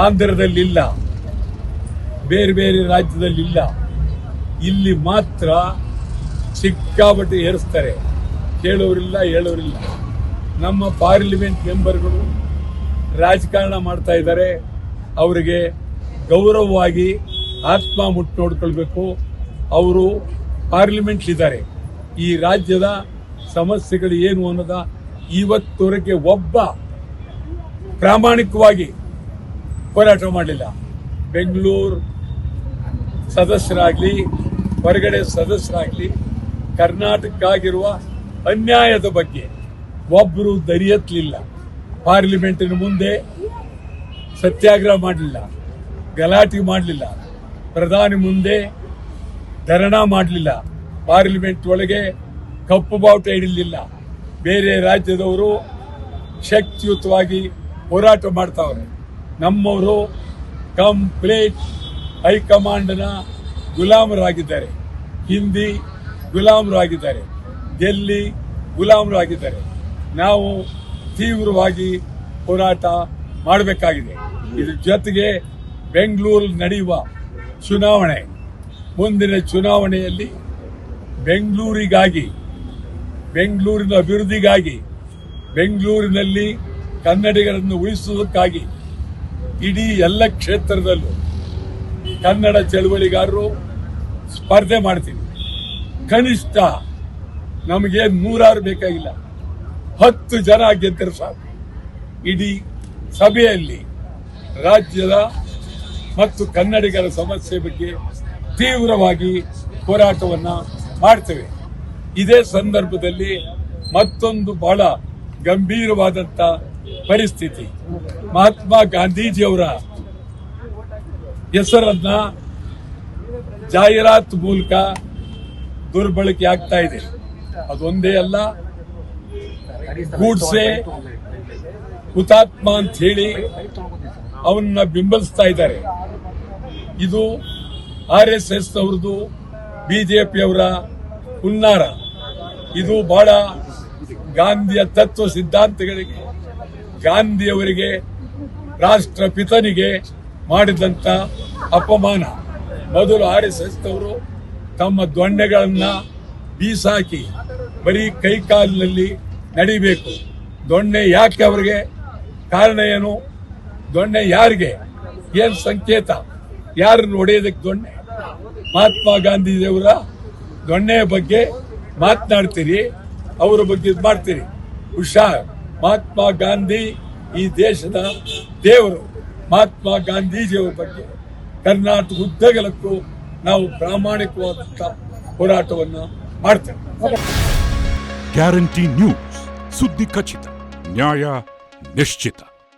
ಆಂಧ್ರದಲ್ಲಿಲ್ಲ, ಬೇರೆ ಬೇರೆ ರಾಜ್ಯದಲ್ಲಿಲ್ಲ. ಇಲ್ಲಿ ಮಾತ್ರ ಸಿಕ್ಕಾಪಟ್ಟೆ ಏರಿಸ್ತಾರೆ. ಕೇಳೋರಿಲ್ಲ, ಹೇಳೋರಿಲ್ಲ. ನಮ್ಮ ಪಾರ್ಲಿಮೆಂಟ್ ಮೆಂಬರ್ಗಳು ರಾಜಕಾರಣ ಮಾಡ್ತಾ ಇದ್ದಾರೆ. ಅವರಿಗೆ ಗೌರವವಾಗಿ ಆತ್ಮ ಮುಟ್ಟು ನೋಡ್ಕೊಳ್ಬೇಕು. ಅವರು ಪಾರ್ಲಿಮೆಂಟ್ಲಿದ್ದಾರೆ. ಈ ರಾಜ್ಯದ ಸಮಸ್ಯೆಗಳು ಏನು ಅನ್ನೋದ ಇವತ್ತವರೆಗೆ ಒಬ್ಬ ಪ್ರಾಮಾಣಿಕವಾಗಿ ಹೋರಾಟ ಮಾಡಲಿಲ್ಲ. ಬೆಂಗಳೂರು ಸದಸ್ಯರಾಗಲಿ, ಹೊರಗಡೆ ಸದಸ್ಯರಾಗಲಿ, ಕರ್ನಾಟಕಕ್ಕಾಗಿರುವ ಅನ್ಯಾಯದ ಬಗ್ಗೆ ಒಬ್ಬರು ದರಿಯತ್ತಲಿಲ್ಲ. ಪಾರ್ಲಿಮೆಂಟಿನ ಮುಂದೆ ಸತ್ಯಾಗ್ರಹ ಮಾಡಲಿಲ್ಲ, ಗಲಾಟೆ ಮಾಡಲಿಲ್ಲ, ಪ್ರಧಾನಿ ಮುಂದೆ ಧರಣ ಮಾಡಲಿಲ್ಲ, ಪಾರ್ಲಿಮೆಂಟ್ ಒಳಗೆ ಕಪ್ಪು ಬಾವುಟ ಹಿಡಿಲಿಲ್ಲ. ಬೇರೆ ರಾಜ್ಯದವರು ಶಕ್ತಿಯುತವಾಗಿ ಹೋರಾಟ ಮಾಡ್ತಾವ್ರೆ. ನಮ್ಮವರು ಕಂಪ್ಲೀಟ್ ಹೈಕಮಾಂಡ್ನ ಗುಲಾಮರಾಗಿದ್ದಾರೆ. ಹಿಂದಿ ಗುಲಾಮರಾಗಿದ್ದಾರೆ, ಡೆಲ್ಲಿ ಗುಲಾಮರಾಗಿದ್ದಾರೆ. ನಾವು ತೀವ್ರವಾಗಿ ಹೋರಾಟ ಮಾಡಬೇಕಾಗಿದೆ. ಇದ್ರ ಜೊತೆಗೆ ಬೆಂಗಳೂರು ನಡೆಯುವ ಚುನಾವಣೆ, ಮುಂದಿನ ಚುನಾವಣೆಯಲ್ಲಿ ಬೆಂಗಳೂರಿಗಾಗಿ, ಬೆಂಗಳೂರಿನ ಅಭಿವೃದ್ಧಿಗಾಗಿ, ಬೆಂಗಳೂರಿನಲ್ಲಿ ಕನ್ನಡಿಗರನ್ನು ಉಳಿಸುವುದಕ್ಕಾಗಿ ಇಡೀ ಎಲ್ಲ ಕ್ಷೇತ್ರದಲ್ಲೂ ಕನ್ನಡ ಚಳವಳಿಗಾರರು ಸ್ಪರ್ಧೆ ಮಾಡ್ತೀವಿ. ಕನಿಷ್ಠ ನಮಗೆ 100 ಬೇಕಾಗಿಲ್ಲ, 10 ಜನ ಗೆದ್ದರೆ ಸಾಕು. ಇಡೀ ಸಭೆಯಲ್ಲಿ ರಾಜ್ಯದ ಮತ್ತು ಕನ್ನಡಿಗರ ಸಮಸ್ಯೆ ಬಗ್ಗೆ ತೀವ್ರವಾಗಿ ಹೋರಾಟವನ್ನ ಮಾಡ್ತೇವೆ. ಇದೇ ಸಂದರ್ಭದಲ್ಲಿ ಮತ್ತೊಂದು ಬಹಳ ಗಂಭೀರವಾದಂತ ಪರಿಸ್ಥಿತಿ, ಮಹಾತ್ಮ ಗಾಂಧೀಜಿಯವರ ಹೆಸರನ್ನ ಜಾಹೀರಾತು ಮೂಲಕ ದುರ್ಬಳಕೆ ಆಗ್ತಾ ಇದೆ. ಅದೊಂದೇ ಅಲ್ಲ, ಗೂಡ್ಸೆ ಹುತಾತ್ಮ ಅಂತ ಹೇಳಿ ಅವನ್ನ ಬೆಂಬಲಿಸ್ತಾ ಇದ್ದಾರೆ. ಇದು RSS ಅವರದು, ಬಿಜೆಪಿಯವರ ಹುನ್ನಾರ. ಇದು ಬಹಳ ಗಾಂಧಿಯ ತತ್ವ ಸಿದ್ಧಾಂತಗಳಿಗೆ, ಗಾಂಧಿಯವರಿಗೆ, ರಾಷ್ಟ್ರಪಿತನಿಗೆ ಮಾಡಿದಂತ ಅಪಮಾನ. ಮೊದಲು RSS ಅವರು ತಮ್ಮ ದೊಣ್ಣೆಗಳನ್ನ ಬೀಸಾಕಿ ಬರೀ ಕೈಕಾಲಿನಲ್ಲಿ ನಡಿಬೇಕು. ದೊಣ್ಣೆ ಯಾಕೆ ಅವರಿಗೆ? ಕಾರಣ ಏನು? ದೊಣ್ಣೆ ಯಾರಿಗೆ? ಏನ್ ಸಂಕೇತ? ಯಾರನ್ನು ಹೊಡೆಯೋದಕ್ಕೆ ದೊಣ್ಣೆ? ಮಹಾತ್ಮ ಗಾಂಧೀಜಿಯವರ ದೊಣ್ಣೆಯ ಬಗ್ಗೆ ಮಾತನಾಡ್ತೀರಿ, ಅವರ ಬಗ್ಗೆ ಇದು ಮಾಡ್ತೀರಿ. ಹುಷಾರ್. ಮಹಾತ್ಮ ಗಾಂಧಿ ಈ ದೇಶದ ದೇವರು. ಮಹಾತ್ಮ ಗಾಂಧೀಜಿಯವರ ಬಗ್ಗೆ ಕರ್ನಾಟಕ ಉದ್ದಗಲಕ್ಕೂ ನಾವು ಪ್ರಾಮಾಣಿಕವಾದಂತ ಹೋರಾಟವನ್ನು ಮಾಡ್ತೇವೆ. ಗ್ಯಾರಂಟಿ ನ್ಯೂಸ್, ಸುದ್ದಿ ಖಚಿತ, ನ್ಯಾಯ ನಿಶ್ಚಿತ.